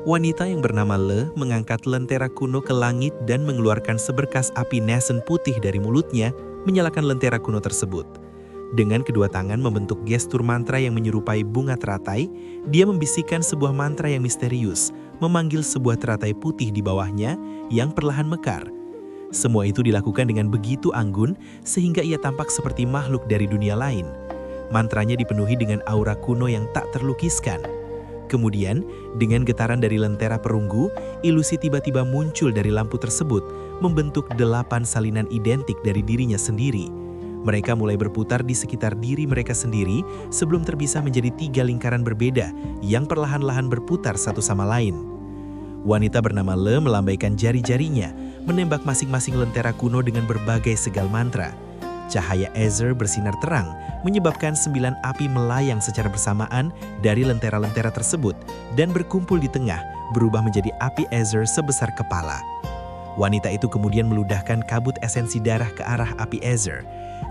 Wanita yang bernama Le mengangkat lentera kuno ke langit dan mengeluarkan seberkas api nesen putih dari mulutnya, menyalakan lentera kuno tersebut. Dengan kedua tangan membentuk gestur mantra yang menyerupai bunga teratai, dia membisikkan sebuah mantra yang misterius, memanggil sebuah teratai putih di bawahnya yang perlahan mekar. Semua itu dilakukan dengan begitu anggun sehingga ia tampak seperti makhluk dari dunia lain. Mantranya dipenuhi dengan aura kuno yang tak terlukiskan. Kemudian, dengan getaran dari lentera perunggu, ilusi tiba-tiba muncul dari lampu tersebut, membentuk 8 salinan identik dari dirinya sendiri. Mereka mulai berputar di sekitar diri mereka sendiri sebelum terpisah menjadi 3 lingkaran berbeda yang perlahan-lahan berputar satu sama lain. Wanita bernama Le melambaikan jari-jarinya, menembak masing-masing lentera kuno dengan berbagai segal mantra. Cahaya Aether bersinar terang, menyebabkan 9 api melayang secara bersamaan dari lentera-lentera tersebut dan berkumpul di tengah, berubah menjadi api Aether sebesar kepala. Wanita itu kemudian meludahkan kabut esensi darah ke arah api Aether.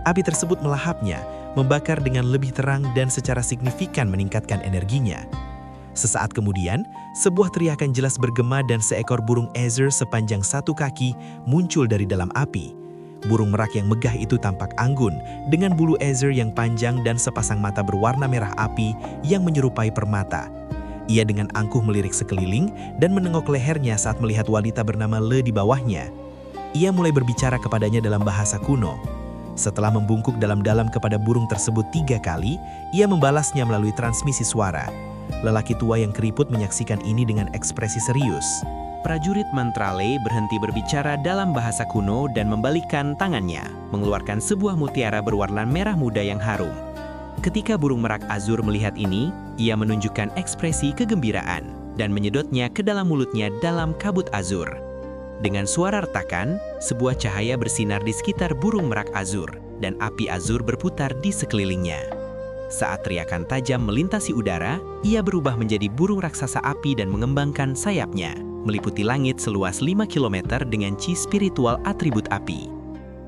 Api tersebut melahapnya, membakar dengan lebih terang dan secara signifikan meningkatkan energinya. Sesaat kemudian, sebuah teriakan jelas bergema dan seekor burung Aether sepanjang 1 kaki muncul dari dalam api. Burung merak yang megah itu tampak anggun, dengan bulu Aether yang panjang dan sepasang mata berwarna merah api yang menyerupai permata. Ia dengan angkuh melirik sekeliling dan menengok lehernya saat melihat wanita bernama Le di bawahnya. Ia mulai berbicara kepadanya dalam bahasa kuno. Setelah membungkuk dalam-dalam kepada burung tersebut 3 kali, ia membalasnya melalui transmisi suara. Lelaki tua yang keriput menyaksikan ini dengan ekspresi serius. Prajurit mantra Le berhenti berbicara dalam bahasa kuno dan membalikkan tangannya, mengeluarkan sebuah mutiara berwarna merah muda yang harum. Ketika burung merak azur melihat ini, ia menunjukkan ekspresi kegembiraan dan menyedotnya ke dalam mulutnya dalam kabut azur. Dengan suara retakan, sebuah cahaya bersinar di sekitar burung merak azur dan api azur berputar di sekelilingnya. Saat teriakan tajam melintasi udara, ia berubah menjadi burung raksasa api dan mengembangkan sayapnya, meliputi langit seluas 5 km dengan chi spiritual atribut api.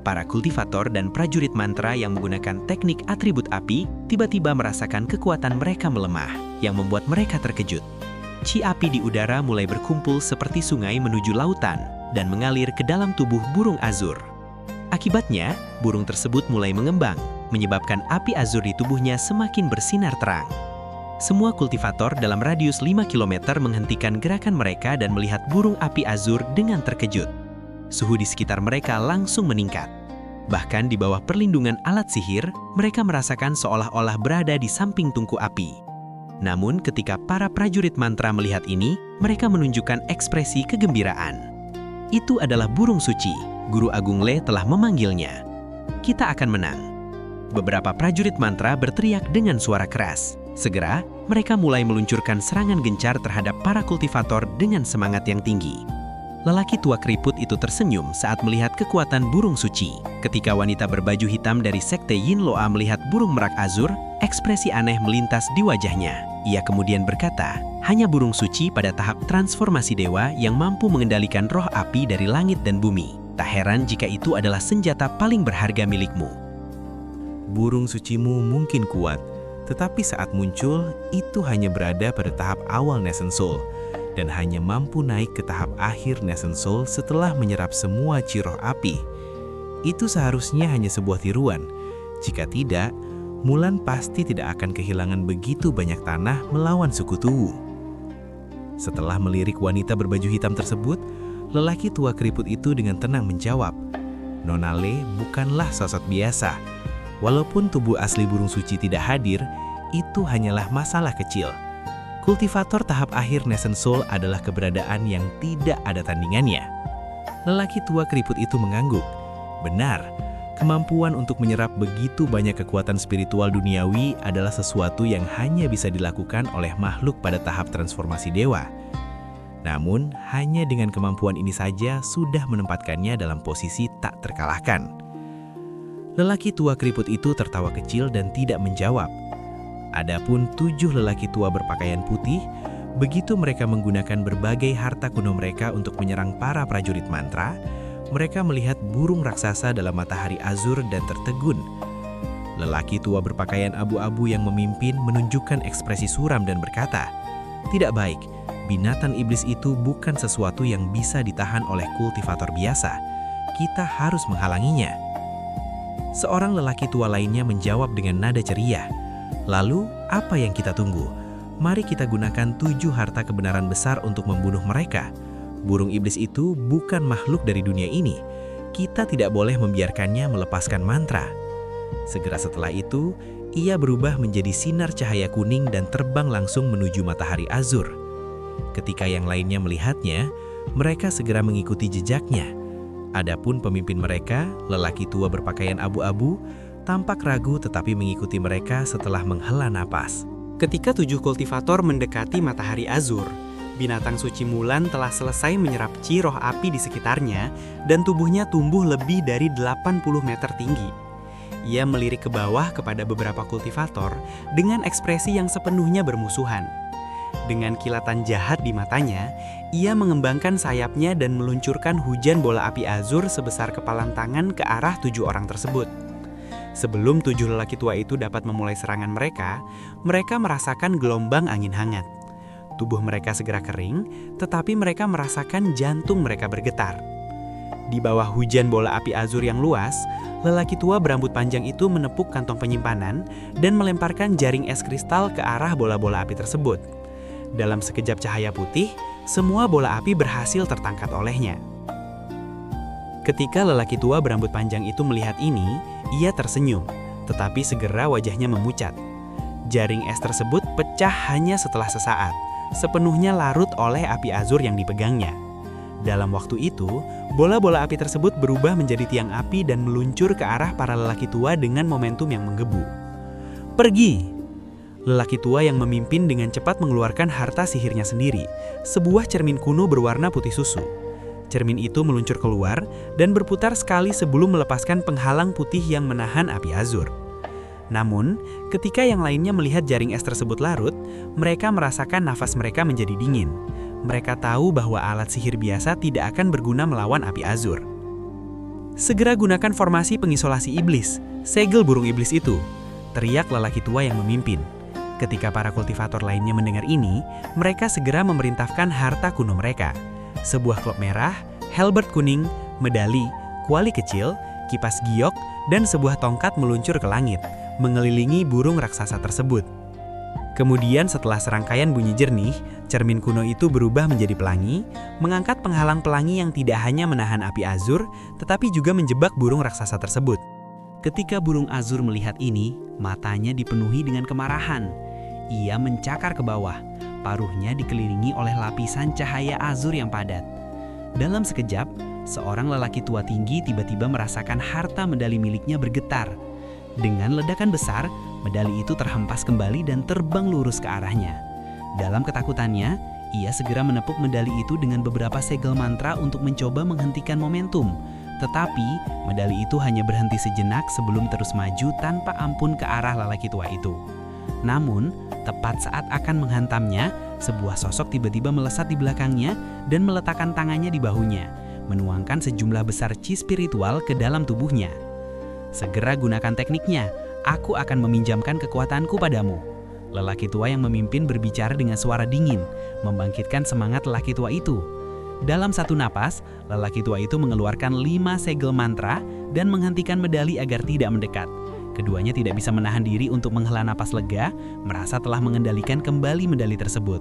Para kultivator dan prajurit mantra yang menggunakan teknik atribut api tiba-tiba merasakan kekuatan mereka melemah, yang membuat mereka terkejut. Chi api di udara mulai berkumpul seperti sungai menuju lautan dan mengalir ke dalam tubuh burung azur. Akibatnya, burung tersebut mulai mengembang, menyebabkan api azur di tubuhnya semakin bersinar terang. Semua kultivator dalam radius 5 km menghentikan gerakan mereka dan melihat burung api azur dengan terkejut. Suhu di sekitar mereka langsung meningkat. Bahkan di bawah perlindungan alat sihir, mereka merasakan seolah-olah berada di samping tungku api. Namun ketika para prajurit mantra melihat ini, mereka menunjukkan ekspresi kegembiraan. Itu adalah burung suci. Guru Agung Le telah memanggilnya. Kita akan menang. Beberapa prajurit mantra berteriak dengan suara keras. Segera, mereka mulai meluncurkan serangan gencar terhadap para kultivator dengan semangat yang tinggi. Lelaki tua keriput itu tersenyum saat melihat kekuatan burung suci. Ketika wanita berbaju hitam dari sekte Yin Loa melihat burung merak azur, ekspresi aneh melintas di wajahnya. Ia kemudian berkata, hanya burung suci pada tahap transformasi dewa yang mampu mengendalikan roh api dari langit dan bumi. Tak heran jika itu adalah senjata paling berharga milikmu. Burung sucimu mungkin kuat, tetapi saat muncul, itu hanya berada pada tahap awal Nation Soul, dan hanya mampu naik ke tahap akhir Nation Soul setelah menyerap semua chi roh api. Itu seharusnya hanya sebuah tiruan. Jika tidak, Mulan pasti tidak akan kehilangan begitu banyak tanah melawan suku Tuwu. Setelah melirik wanita berbaju hitam tersebut, lelaki tua keriput itu dengan tenang menjawab, Nona Le bukanlah sosok biasa. Walaupun tubuh asli burung suci tidak hadir, itu hanyalah masalah kecil. Kultivator tahap akhir Nation Soul adalah keberadaan yang tidak ada tandingannya. Lelaki tua keriput itu mengangguk. Benar, kemampuan untuk menyerap begitu banyak kekuatan spiritual duniawi adalah sesuatu yang hanya bisa dilakukan oleh makhluk pada tahap transformasi dewa. Namun, hanya dengan kemampuan ini saja sudah menempatkannya dalam posisi tak terkalahkan. Lelaki tua keriput itu tertawa kecil dan tidak menjawab. Adapun 7 lelaki tua berpakaian putih, begitu mereka menggunakan berbagai harta kuno mereka untuk menyerang para prajurit mantra, mereka melihat burung raksasa dalam matahari azur dan tertegun. Lelaki tua berpakaian abu-abu yang memimpin menunjukkan ekspresi suram dan berkata, "Tidak baik, binatang iblis itu bukan sesuatu yang bisa ditahan oleh kultivator biasa. Kita harus menghalanginya. Seorang lelaki tua lainnya menjawab dengan nada ceria. Lalu, apa yang kita tunggu? Mari kita gunakan 7 harta kebenaran besar untuk membunuh mereka. Burung iblis itu bukan makhluk dari dunia ini. Kita tidak boleh membiarkannya melepaskan mantra. Segera setelah itu, ia berubah menjadi sinar cahaya kuning dan terbang langsung menuju matahari azur. Ketika yang lainnya melihatnya, mereka segera mengikuti jejaknya. Adapun pemimpin mereka, lelaki tua berpakaian abu-abu, tampak ragu tetapi mengikuti mereka setelah menghela napas. Ketika 7 kultivator mendekati matahari azur, binatang suci Mulan telah selesai menyerap chi roh api di sekitarnya dan tubuhnya tumbuh lebih dari 80 meter tinggi. Ia melirik ke bawah kepada beberapa kultivator dengan ekspresi yang sepenuhnya bermusuhan. Dengan kilatan jahat di matanya, ia mengembangkan sayapnya dan meluncurkan hujan bola api azur sebesar kepalan tangan ke arah 7 orang tersebut. Sebelum 7 lelaki tua itu dapat memulai serangan mereka merasakan gelombang angin hangat. Tubuh mereka segera kering, tetapi mereka merasakan jantung mereka bergetar. Di bawah hujan bola api azur yang luas, lelaki tua berambut panjang itu menepuk kantong penyimpanan dan melemparkan jaring es kristal ke arah bola-bola api tersebut. Dalam sekejap cahaya putih, semua bola api berhasil tertangkap olehnya. Ketika lelaki tua berambut panjang itu melihat ini, ia tersenyum, tetapi segera wajahnya memucat. Jaring es tersebut pecah hanya setelah sesaat, sepenuhnya larut oleh api azur yang dipegangnya. Dalam waktu itu, bola-bola api tersebut berubah menjadi tiang api dan meluncur ke arah para lelaki tua dengan momentum yang menggebu. Pergi! Lelaki tua yang memimpin dengan cepat mengeluarkan harta sihirnya sendiri, sebuah cermin kuno berwarna putih susu. Cermin itu meluncur keluar dan berputar sekali sebelum melepaskan penghalang putih yang menahan api azur. Namun, ketika yang lainnya melihat jaring es tersebut larut, mereka merasakan nafas mereka menjadi dingin. Mereka tahu bahwa alat sihir biasa tidak akan berguna melawan api azur. Segera gunakan formasi pengisolasi iblis, segel burung iblis itu, teriak lelaki tua yang memimpin. Ketika para kultivator lainnya mendengar ini, mereka segera memerintahkan harta kuno mereka. Sebuah klop merah, halberd kuning, medali, kuali kecil, kipas giok, dan sebuah tongkat meluncur ke langit, mengelilingi burung raksasa tersebut. Kemudian setelah serangkaian bunyi jernih, cermin kuno itu berubah menjadi pelangi, mengangkat penghalang pelangi yang tidak hanya menahan api azur, tetapi juga menjebak burung raksasa tersebut. Ketika burung azur melihat ini, matanya dipenuhi dengan kemarahan. Ia mencakar ke bawah, paruhnya dikelilingi oleh lapisan cahaya azur yang padat. Dalam sekejap, seorang lelaki tua tinggi tiba-tiba merasakan harta medali miliknya bergetar. Dengan ledakan besar, medali itu terhempas kembali dan terbang lurus ke arahnya. Dalam ketakutannya, ia segera menepuk medali itu dengan beberapa segel mantra untuk mencoba menghentikan momentum. Tetapi, medali itu hanya berhenti sejenak sebelum terus maju tanpa ampun ke arah lelaki tua itu. Namun, tepat saat akan menghantamnya, sebuah sosok tiba-tiba melesat di belakangnya dan meletakkan tangannya di bahunya, menuangkan sejumlah besar chi spiritual ke dalam tubuhnya. Segera gunakan tekniknya, aku akan meminjamkan kekuatanku padamu. Lelaki tua yang memimpin berbicara dengan suara dingin, membangkitkan semangat lelaki tua itu. Dalam satu napas, lelaki tua itu mengeluarkan 5 segel mantra dan menghentikan medali agar tidak mendekat. Keduanya tidak bisa menahan diri untuk menghela napas lega, merasa telah mengendalikan kembali medali tersebut.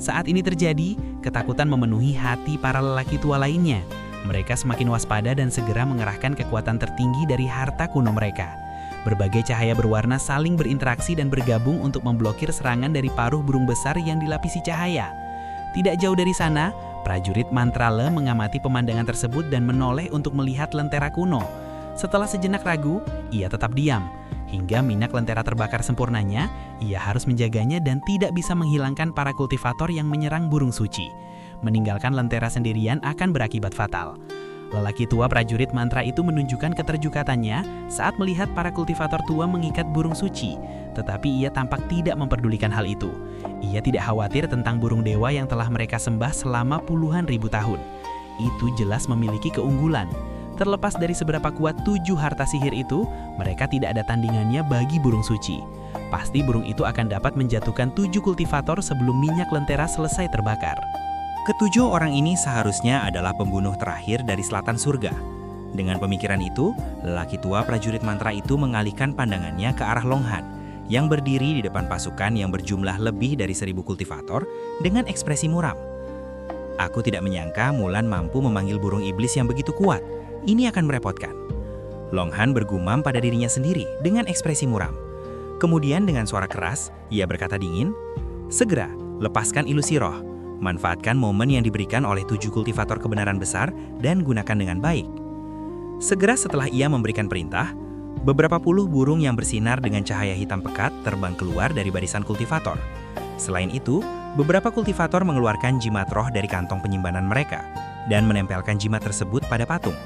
Saat ini terjadi, ketakutan memenuhi hati para lelaki tua lainnya. Mereka semakin waspada dan segera mengerahkan kekuatan tertinggi dari harta kuno mereka. Berbagai cahaya berwarna saling berinteraksi dan bergabung untuk memblokir serangan dari paruh burung besar yang dilapisi cahaya. Tidak jauh dari sana, prajurit Mantrale mengamati pemandangan tersebut dan menoleh untuk melihat lentera kuno. Setelah sejenak ragu, ia tetap diam. Hingga minak lentera terbakar sempurnanya, ia harus menjaganya dan tidak bisa menghilangkan para kultivator yang menyerang burung suci. Meninggalkan lentera sendirian akan berakibat fatal. Lelaki tua prajurit mantra itu menunjukkan keterjukatannya saat melihat para kultivator tua mengikat burung suci, tetapi ia tampak tidak memperdulikan hal itu. Ia tidak khawatir tentang burung dewa yang telah mereka sembah selama puluhan ribu tahun. Itu jelas memiliki keunggulan. Terlepas dari seberapa kuat 7 harta sihir itu, mereka tidak ada tandingannya bagi burung suci. Pasti burung itu akan dapat menjatuhkan 7 kultivator sebelum minyak lentera selesai terbakar. Ketujuh orang ini seharusnya adalah pembunuh terakhir dari selatan surga. Dengan pemikiran itu, lelaki tua prajurit mantra itu mengalihkan pandangannya ke arah Longhan, yang berdiri di depan pasukan yang berjumlah lebih dari 1000 kultivator dengan ekspresi muram. Aku tidak menyangka Mulan mampu memanggil burung iblis yang begitu kuat. Ini akan merepotkan. Longhan bergumam pada dirinya sendiri dengan ekspresi muram. Kemudian dengan suara keras, ia berkata dingin, "Segera, lepaskan ilusi roh. Manfaatkan momen yang diberikan oleh 7 kultivator kebenaran besar dan gunakan dengan baik." Segera setelah ia memberikan perintah, beberapa puluh burung yang bersinar dengan cahaya hitam pekat terbang keluar dari barisan kultivator. Selain itu, beberapa kultivator mengeluarkan jimat roh dari kantong penyimpanan mereka dan menempelkan jimat tersebut pada patung.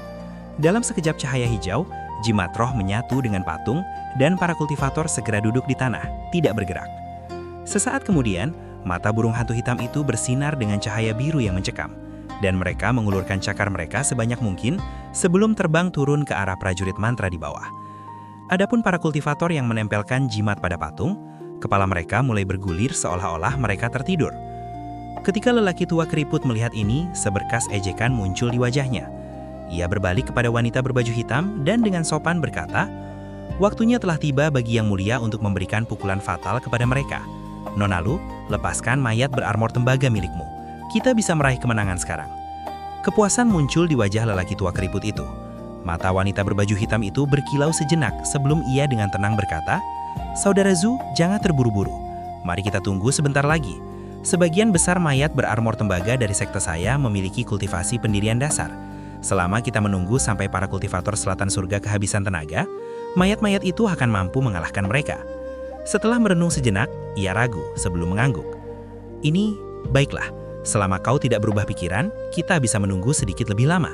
Dalam sekejap cahaya hijau, jimat roh menyatu dengan patung dan para kultivator segera duduk di tanah, tidak bergerak. Sesaat kemudian, mata burung hantu hitam itu bersinar dengan cahaya biru yang mencekam, dan mereka mengulurkan cakar mereka sebanyak mungkin sebelum terbang turun ke arah prajurit mantra di bawah. Adapun para kultivator yang menempelkan jimat pada patung, kepala mereka mulai bergulir seolah-olah mereka tertidur. Ketika lelaki tua keriput melihat ini, seberkas ejekan muncul di wajahnya. Ia berbalik kepada wanita berbaju hitam dan dengan sopan berkata, "Waktunya telah tiba bagi Yang Mulia untuk memberikan pukulan fatal kepada mereka. Nona Lu, lepaskan mayat berarmor tembaga milikmu. Kita bisa meraih kemenangan sekarang." Kepuasan muncul di wajah lelaki tua keriput itu. Mata wanita berbaju hitam itu berkilau sejenak sebelum ia dengan tenang berkata, "Saudara Zhu, jangan terburu-buru. Mari kita tunggu sebentar lagi. Sebagian besar mayat berarmor tembaga dari sekte saya memiliki kultivasi pendirian dasar. Selama kita menunggu sampai para kultivator selatan surga kehabisan tenaga, mayat-mayat itu akan mampu mengalahkan mereka." Setelah merenung sejenak, ia ragu sebelum mengangguk. "Ini, baiklah. Selama kau tidak berubah pikiran, kita bisa menunggu sedikit lebih lama."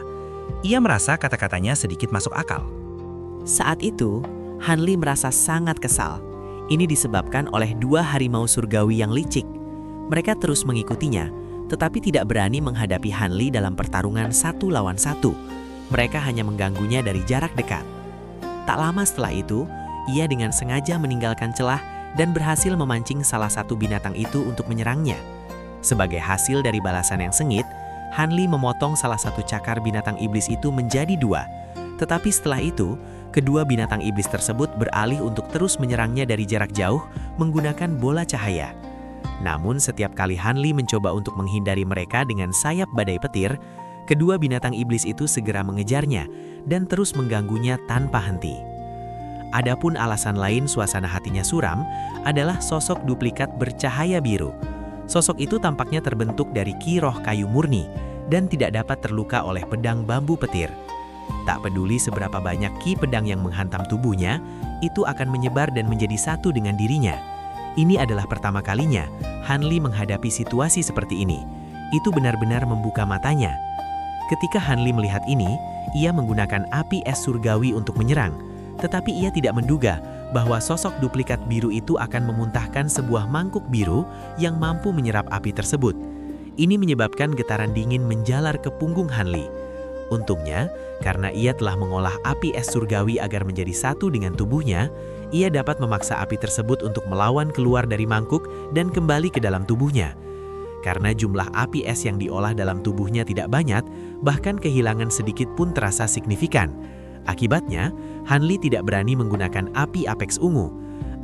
Ia merasa kata-katanya sedikit masuk akal. Saat itu, Han Li merasa sangat kesal. Ini disebabkan oleh 2 harimau surgawi yang licik. Mereka terus mengikutinya, tetapi tidak berani menghadapi Han Li dalam pertarungan 1 lawan 1. Mereka hanya mengganggunya dari jarak dekat. Tak lama setelah itu, ia dengan sengaja meninggalkan celah dan berhasil memancing salah satu binatang itu untuk menyerangnya. Sebagai hasil dari balasan yang sengit, Han Li memotong salah satu cakar binatang iblis itu menjadi 2. Tetapi setelah itu, kedua binatang iblis tersebut beralih untuk terus menyerangnya dari jarak jauh menggunakan bola cahaya. Namun setiap kali Han Li mencoba untuk menghindari mereka dengan sayap badai petir, kedua binatang iblis itu segera mengejarnya dan terus mengganggunya tanpa henti. Adapun alasan lain suasana hatinya suram adalah sosok duplikat bercahaya biru. Sosok itu tampaknya terbentuk dari ki roh kayu murni dan tidak dapat terluka oleh pedang bambu petir. Tak peduli seberapa banyak ki pedang yang menghantam tubuhnya, itu akan menyebar dan menjadi satu dengan dirinya. Ini adalah pertama kalinya Han Li menghadapi situasi seperti ini. Itu benar-benar membuka matanya. Ketika Han Li melihat ini, ia menggunakan api es surgawi untuk menyerang. Tetapi ia tidak menduga bahwa sosok duplikat biru itu akan memuntahkan sebuah mangkuk biru yang mampu menyerap api tersebut. Ini menyebabkan getaran dingin menjalar ke punggung Han Li. Untungnya, karena ia telah mengolah api es surgawi agar menjadi satu dengan tubuhnya, ia dapat memaksa api tersebut untuk melawan keluar dari mangkuk dan kembali ke dalam tubuhnya. Karena jumlah api es yang diolah dalam tubuhnya tidak banyak, bahkan kehilangan sedikit pun terasa signifikan. Akibatnya, Han Li tidak berani menggunakan api apeks ungu.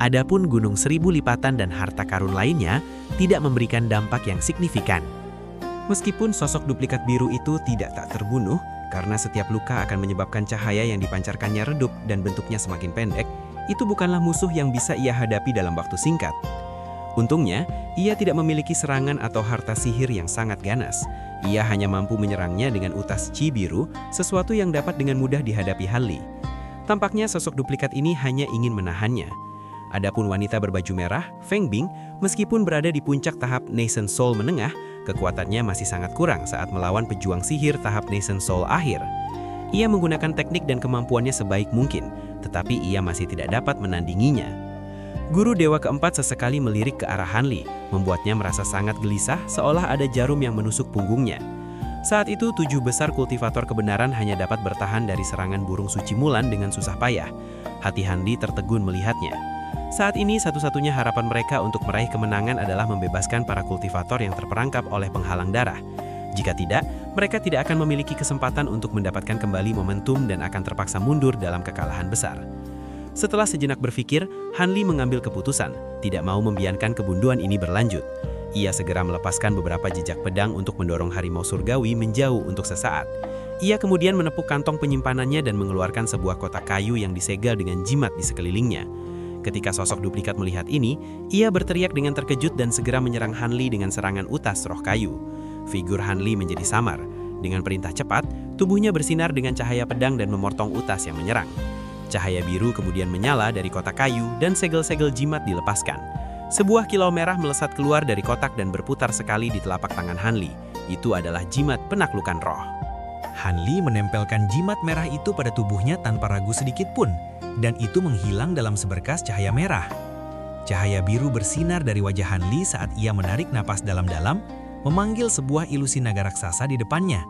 Adapun gunung 1000 lipatan dan harta karun lainnya tidak memberikan dampak yang signifikan. Meskipun sosok duplikat biru itu tidak tak terbunuh, karena setiap luka akan menyebabkan cahaya yang dipancarkannya redup dan bentuknya semakin pendek, itu bukanlah musuh yang bisa ia hadapi dalam waktu singkat. Untungnya, ia tidak memiliki serangan atau harta sihir yang sangat ganas. Ia hanya mampu menyerangnya dengan utas Qi biru, sesuatu yang dapat dengan mudah dihadapi Han Li. Tampaknya sosok duplikat ini hanya ingin menahannya. Adapun wanita berbaju merah, Feng Bing, meskipun berada di puncak tahap Nascent Soul menengah, kekuatannya masih sangat kurang saat melawan pejuang sihir tahap Nascent Soul akhir. Ia menggunakan teknik dan kemampuannya sebaik mungkin, tetapi ia masih tidak dapat menandinginya. Guru Dewa keempat sesekali melirik ke arah Han Li, membuatnya merasa sangat gelisah seolah ada jarum yang menusuk punggungnya. Saat itu 7 besar kultivator kebenaran hanya dapat bertahan dari serangan burung suci Mulan dengan susah payah. Hati Han Li tertegun melihatnya. Saat ini satu-satunya harapan mereka untuk meraih kemenangan adalah membebaskan para kultivator yang terperangkap oleh penghalang darah. Jika tidak, mereka tidak akan memiliki kesempatan untuk mendapatkan kembali momentum dan akan terpaksa mundur dalam kekalahan besar. Setelah sejenak berpikir, Hanli mengambil keputusan, tidak mau membiarkan kebunduan ini berlanjut. Ia segera melepaskan beberapa jejak pedang untuk mendorong harimau surgawi menjauh untuk sesaat. Ia kemudian menepuk kantong penyimpanannya dan mengeluarkan sebuah kotak kayu yang disegel dengan jimat di sekelilingnya. Ketika sosok duplikat melihat ini, ia berteriak dengan terkejut dan segera menyerang Hanli dengan serangan utas roh kayu. Figur Hanli menjadi samar. Dengan perintah cepat, tubuhnya bersinar dengan cahaya pedang dan memotong utas yang menyerang. Cahaya biru kemudian menyala dari kotak kayu dan segel-segel jimat dilepaskan. Sebuah kilau merah melesat keluar dari kotak dan berputar sekali di telapak tangan Hanli. Itu adalah jimat penaklukan roh. Hanli menempelkan jimat merah itu pada tubuhnya tanpa ragu sedikit pun, dan itu menghilang dalam seberkas cahaya merah. Cahaya biru bersinar dari wajah Hanli saat ia menarik napas dalam-dalam, memanggil sebuah ilusi naga raksasa di depannya.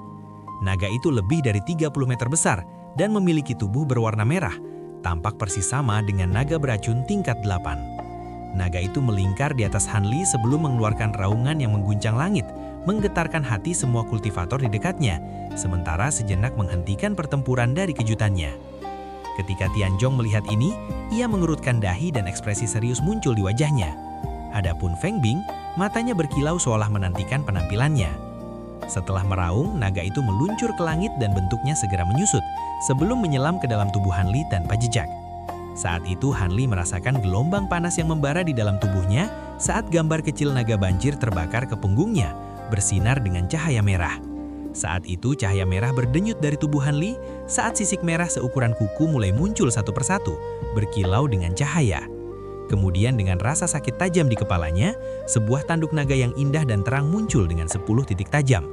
Naga itu lebih dari 30 meter besar dan memiliki tubuh berwarna merah, tampak persis sama dengan naga beracun tingkat 8. Naga itu melingkar di atas Hanli sebelum mengeluarkan raungan yang mengguncang langit, menggetarkan hati semua kultivator di dekatnya, sementara sejenak menghentikan pertempuran dari kejutannya. Ketika Tianzhong melihat ini, ia mengerutkan dahi dan ekspresi serius muncul di wajahnya. Adapun Feng Bing, matanya berkilau seolah menantikan penampilannya. Setelah meraung, naga itu meluncur ke langit dan bentuknya segera menyusut, sebelum menyelam ke dalam tubuh Hanli tanpa jejak. Saat itu Hanli merasakan gelombang panas yang membara di dalam tubuhnya saat gambar kecil naga banjir terbakar ke punggungnya, bersinar dengan cahaya merah. Saat itu cahaya merah berdenyut dari tubuh Hanli saat sisik merah seukuran kuku mulai muncul satu persatu, berkilau dengan cahaya. Kemudian dengan rasa sakit tajam di kepalanya, sebuah tanduk naga yang indah dan terang muncul dengan 10 titik tajam.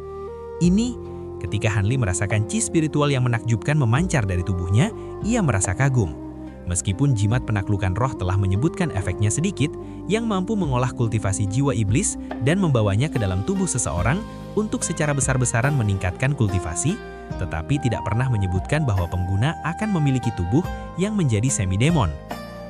Ini, ketika Hanli merasakan chi spiritual yang menakjubkan memancar dari tubuhnya, ia merasa kagum. Meskipun jimat penaklukan roh telah menyebutkan efeknya sedikit, yang mampu mengolah kultivasi jiwa iblis dan membawanya ke dalam tubuh seseorang untuk secara besar-besaran meningkatkan kultivasi, tetapi tidak pernah menyebutkan bahwa pengguna akan memiliki tubuh yang menjadi semi-demon.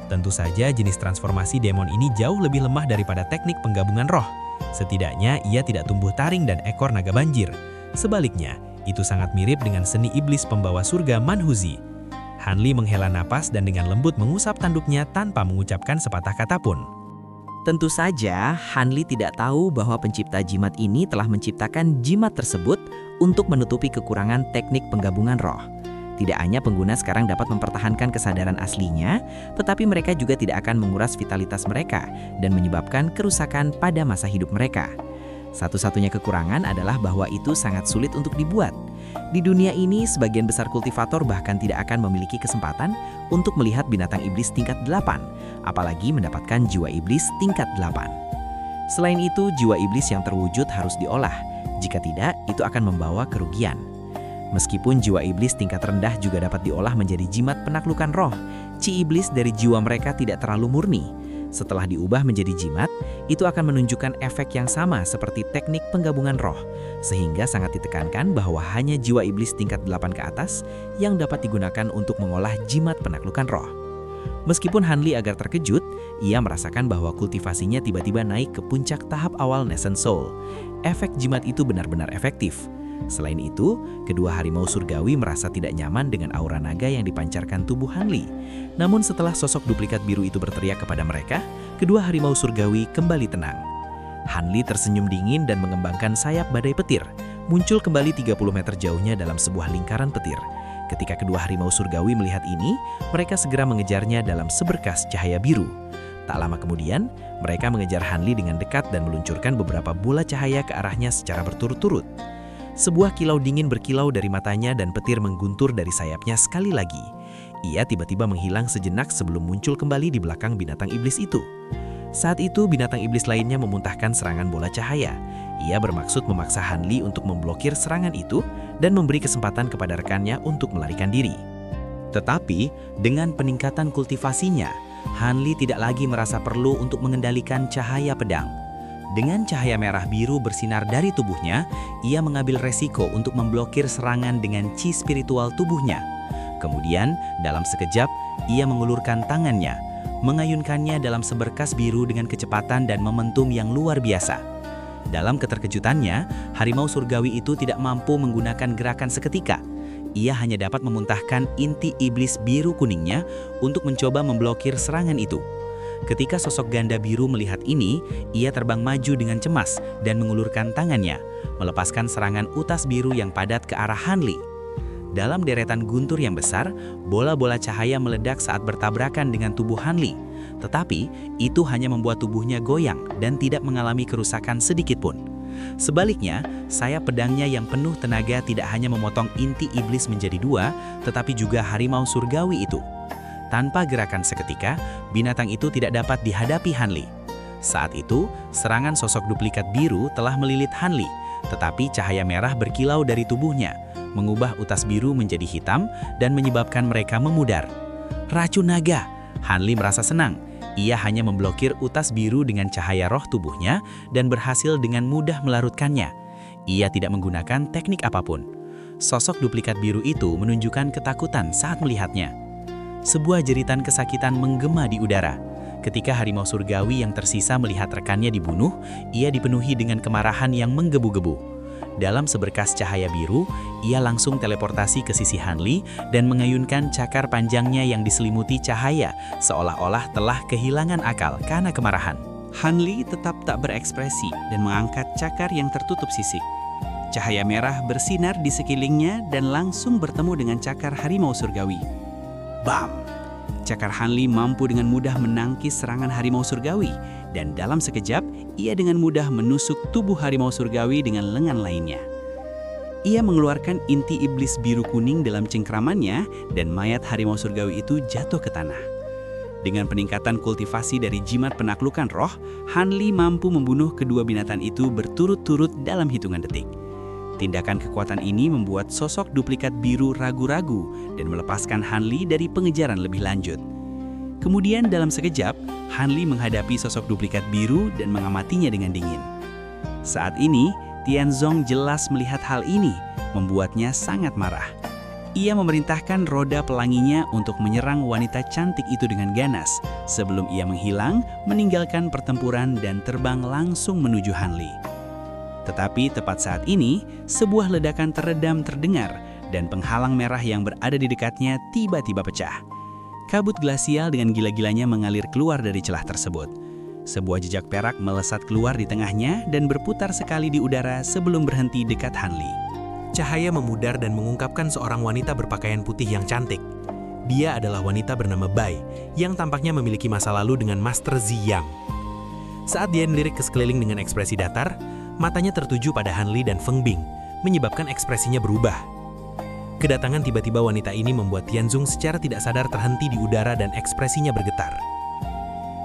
Tentu saja jenis transformasi demon ini jauh lebih lemah daripada teknik penggabungan roh. Setidaknya ia tidak tumbuh taring dan ekor naga banjir. Sebaliknya, itu sangat mirip dengan seni iblis pembawa surga Manhuzi. Hanli menghela napas dan dengan lembut mengusap tanduknya tanpa mengucapkan sepatah kata pun. Tentu saja, Hanli tidak tahu bahwa pencipta jimat ini telah menciptakan jimat tersebut untuk menutupi kekurangan teknik penggabungan roh. Tidak hanya pengguna sekarang dapat mempertahankan kesadaran aslinya, tetapi mereka juga tidak akan menguras vitalitas mereka dan menyebabkan kerusakan pada masa hidup mereka. Satu-satunya kekurangan adalah bahwa itu sangat sulit untuk dibuat. Di dunia ini, sebagian besar kultivator bahkan tidak akan memiliki kesempatan untuk melihat binatang iblis tingkat 8, apalagi mendapatkan jiwa iblis tingkat 8. Selain itu, jiwa iblis yang terwujud harus diolah. Jika tidak, itu akan membawa kerugian. Meskipun jiwa iblis tingkat rendah juga dapat diolah menjadi jimat penaklukan roh, chi iblis dari jiwa mereka tidak terlalu murni. Setelah diubah menjadi jimat, itu akan menunjukkan efek yang sama seperti teknik penggabungan roh, sehingga sangat ditekankan bahwa hanya jiwa iblis tingkat 8 ke atas yang dapat digunakan untuk mengolah jimat penaklukan roh. Meskipun Hanli agak terkejut, ia merasakan bahwa kultivasinya tiba-tiba naik ke puncak tahap awal Nascent Soul. Efek jimat itu benar-benar efektif. Selain itu, kedua harimau surgawi merasa tidak nyaman dengan aura naga yang dipancarkan tubuh Hanli. Namun setelah sosok duplikat biru itu berteriak kepada mereka, kedua harimau surgawi kembali tenang. Hanli tersenyum dingin dan mengembangkan sayap badai petir, muncul kembali 30 meter jauhnya dalam sebuah lingkaran petir. Ketika kedua harimau surgawi melihat ini, mereka segera mengejarnya dalam seberkas cahaya biru. Tak lama kemudian, mereka mengejar Hanli dengan dekat dan meluncurkan beberapa bola cahaya ke arahnya secara berturut-turut. Sebuah kilau dingin berkilau dari matanya dan petir mengguntur dari sayapnya sekali lagi. Ia tiba-tiba menghilang sejenak sebelum muncul kembali di belakang binatang iblis itu. Saat itu binatang iblis lainnya memuntahkan serangan bola cahaya. Ia bermaksud memaksa Hanli untuk memblokir serangan itu dan memberi kesempatan kepada rekannya untuk melarikan diri. Tetapi, dengan peningkatan kultivasinya, Hanli tidak lagi merasa perlu untuk mengendalikan cahaya pedang. Dengan cahaya merah biru bersinar dari tubuhnya, ia mengambil resiko untuk memblokir serangan dengan chi spiritual tubuhnya. Kemudian, dalam sekejap, ia mengulurkan tangannya. mengayunkannya dalam seberkas biru dengan kecepatan dan momentum yang luar biasa. Dalam keterkejutannya, harimau surgawi itu tidak mampu menggunakan gerakan seketika. Ia hanya dapat memuntahkan inti iblis biru kuningnya untuk mencoba memblokir serangan itu. Ketika sosok ganda biru melihat ini, ia terbang maju dengan cemas dan mengulurkan tangannya, melepaskan serangan utas biru yang padat ke arah Hanli. Dalam deretan guntur yang besar, bola-bola cahaya meledak saat bertabrakan dengan tubuh Hanli. Tetapi, itu hanya membuat tubuhnya goyang dan tidak mengalami kerusakan sedikit pun. Sebaliknya, sayap pedangnya yang penuh tenaga tidak hanya memotong inti iblis menjadi dua, tetapi juga harimau surgawi itu. Tanpa gerakan seketika, binatang itu tidak dapat dihadapi Hanli. Saat itu, serangan sosok duplikat biru telah melilit Hanli, tetapi cahaya merah berkilau dari tubuhnya, mengubah utas biru menjadi hitam dan menyebabkan mereka memudar. Racun naga! Hanli merasa senang. Ia hanya memblokir utas biru dengan cahaya roh tubuhnya dan berhasil dengan mudah melarutkannya. Ia tidak menggunakan teknik apapun. Sosok duplikat biru itu menunjukkan ketakutan saat melihatnya. Sebuah jeritan kesakitan menggema di udara. Ketika harimau surgawi yang tersisa melihat rekannya dibunuh, ia dipenuhi dengan kemarahan yang menggebu-gebu. Dalam seberkas cahaya biru, ia langsung teleportasi ke sisi Hanli dan mengayunkan cakar panjangnya yang diselimuti cahaya, seolah-olah telah kehilangan akal karena kemarahan. Hanli tetap tak berekspresi dan mengangkat cakar yang tertutup sisik. Cahaya merah bersinar di sekelilingnya dan langsung bertemu dengan cakar harimau surgawi. Bam! Cakar Hanli mampu dengan mudah menangkis serangan harimau surgawi, dan dalam sekejap, ia dengan mudah menusuk tubuh harimau surgawi dengan lengan lainnya. Ia mengeluarkan inti iblis biru kuning dalam cengkramannya, dan mayat harimau surgawi itu jatuh ke tanah. Dengan peningkatan kultivasi dari jimat penaklukan roh, Hanli mampu membunuh kedua binatang itu berturut-turut dalam hitungan detik. Tindakan kekuatan ini membuat sosok duplikat biru ragu-ragu dan melepaskan Hanli dari pengejaran lebih lanjut. Kemudian dalam sekejap, Hanli menghadapi sosok duplikat biru dan mengamatinya dengan dingin. Saat ini, Tianzong jelas melihat hal ini, membuatnya sangat marah. Ia memerintahkan roda pelanginya untuk menyerang wanita cantik itu dengan ganas, sebelum ia menghilang, meninggalkan pertempuran dan terbang langsung menuju Hanli. Tetapi tepat saat ini, sebuah ledakan teredam terdengar dan penghalang merah yang berada di dekatnya tiba-tiba pecah. Kabut glasial dengan gila-gilanya mengalir keluar dari celah tersebut. Sebuah jejak perak melesat keluar di tengahnya dan berputar sekali di udara sebelum berhenti dekat Hanli. Cahaya memudar dan mengungkapkan seorang wanita berpakaian putih yang cantik. Dia adalah wanita bernama Bai, yang tampaknya memiliki masa lalu dengan Master Ziyang. Saat dia melirik ke sekeliling dengan ekspresi datar, matanya tertuju pada Hanli dan Feng Bing, menyebabkan ekspresinya berubah. Kedatangan tiba-tiba wanita ini membuat Tianzong secara tidak sadar terhenti di udara dan ekspresinya bergetar.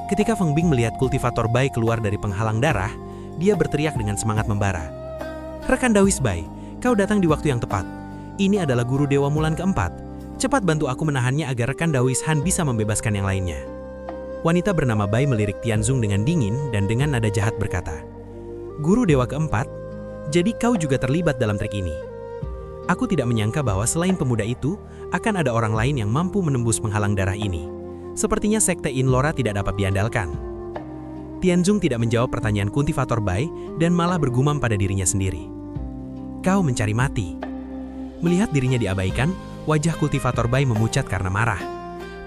Ketika Feng Bing melihat kultivator Bai keluar dari penghalang darah, dia berteriak dengan semangat membara. "Rekan Dawis Bai, kau datang di waktu yang tepat. Ini adalah guru Dewa Mulan keempat. Cepat bantu aku menahannya agar rekan Dawis Han bisa membebaskan yang lainnya." Wanita bernama Bai melirik Tianzong dengan dingin dan dengan nada jahat berkata, "Guru Dewa keempat, jadi kau juga terlibat dalam trik ini. Aku tidak menyangka bahwa selain pemuda itu, akan ada orang lain yang mampu menembus penghalang darah ini. Sepertinya sekte Inlora tidak dapat diandalkan." Tianzong tidak menjawab pertanyaan kultivator Bai dan malah bergumam pada dirinya sendiri. "Kau mencari mati." Melihat dirinya diabaikan, wajah kultivator Bai memucat karena marah.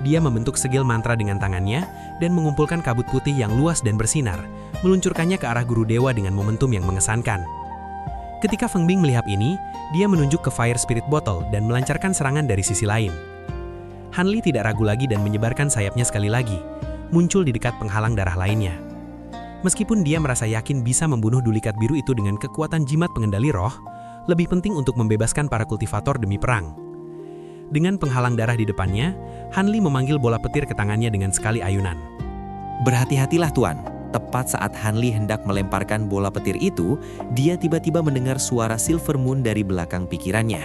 Dia membentuk segel mantra dengan tangannya dan mengumpulkan kabut putih yang luas dan bersinar, meluncurkannya ke arah guru dewa dengan momentum yang mengesankan. Ketika Feng Bing melihat ini, dia menunjuk ke Fire Spirit Bottle dan melancarkan serangan dari sisi lain. Hanli tidak ragu lagi dan menyebarkan sayapnya sekali lagi, muncul di dekat penghalang darah lainnya. Meskipun dia merasa yakin bisa membunuh dulikat biru itu dengan kekuatan jimat pengendali roh, lebih penting untuk membebaskan para kultivator demi perang. Dengan penghalang darah di depannya, Hanli memanggil bola petir ke tangannya dengan sekali ayunan. Berhati-hatilah Tuan. Tepat saat Hanli hendak melemparkan bola petir itu, dia tiba-tiba mendengar suara Silver Moon dari belakang pikirannya.